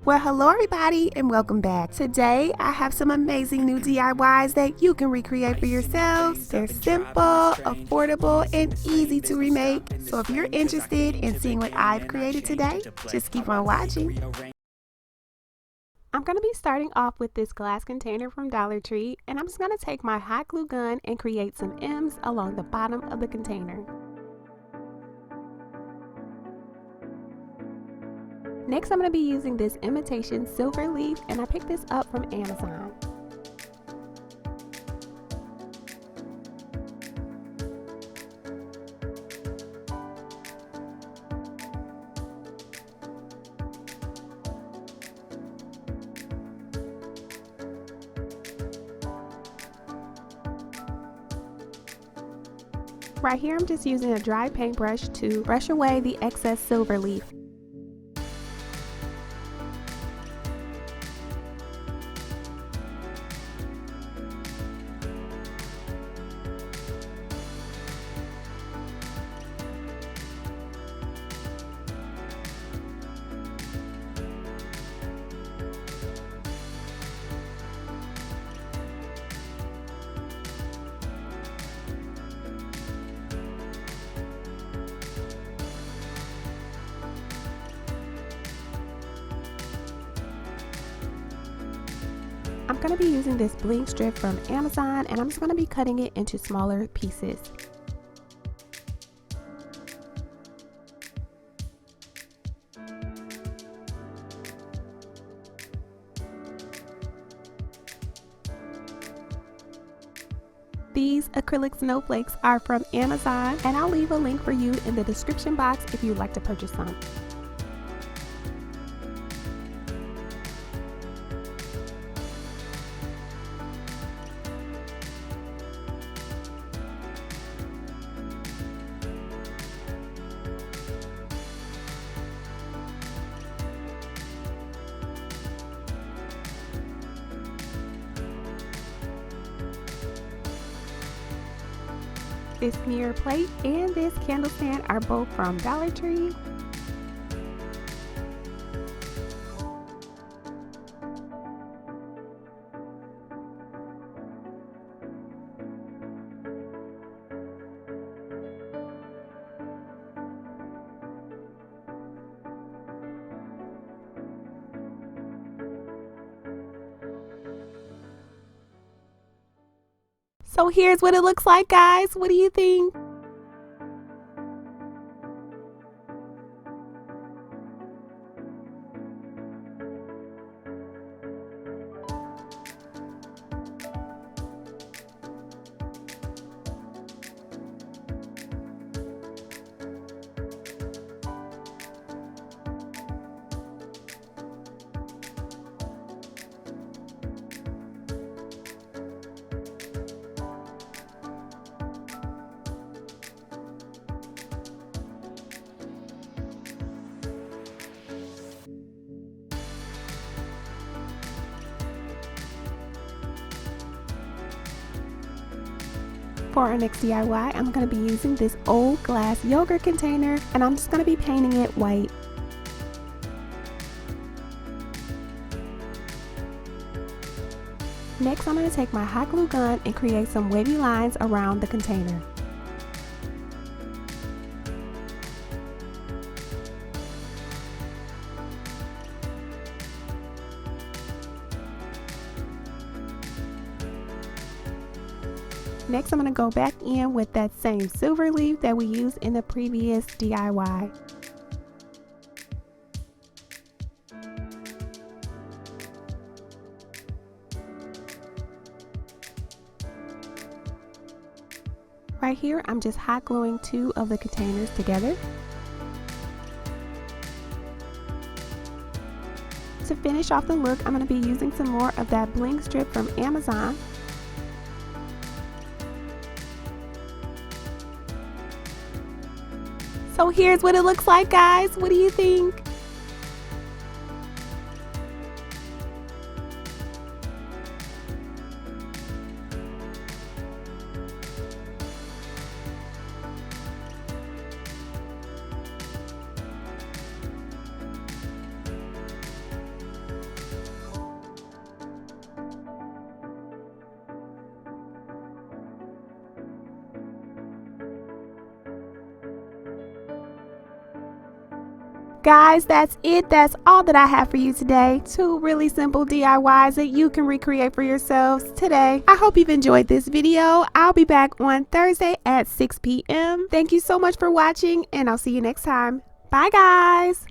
Well, hello everybody and welcome back. Today I have some amazing new DIYs that you can recreate for yourselves. They're simple, affordable, and easy to remake. So if you're interested in seeing what I've created today, just keep on watching. I'm going to be starting off with this glass container from Dollar Tree, and I'm just going to take my hot glue gun and create some M's along the bottom of the container. Next, I'm going to be using this imitation silver leaf, and I picked this up from Amazon. Right here, I'm just using a dry paintbrush to brush away the excess silver leaf. I'm going to be using this bling strip from Amazon, and I'm just going to be cutting it into smaller pieces. These acrylic snowflakes are from Amazon, and I'll leave a link for you in the description box if you'd like to purchase some. This mirror plate and this candle stand are both from Dollar Tree. So here's what it looks like, guys. What do you think? For our next DIY, I'm going to be using this old glass yogurt container, and I'm just going to be painting it white. Next, I'm going to take my hot glue gun and create some wavy lines around the container. Next, I'm going to go back in with that same silver leaf that we used in the previous DIY. Right here, I'm just hot gluing 2 of the containers together. To finish off the look, I'm going to be using some more of that bling strip from Amazon. So here's what it looks like, guys. What do you think? Guys, that's it. That's all that I have for you today. 2 really simple DIYs that you can recreate for yourselves today. I hope you've enjoyed this video. I'll be back on Thursday at 6 p.m. Thank you so much for watching, and I'll see you next time. Bye, guys.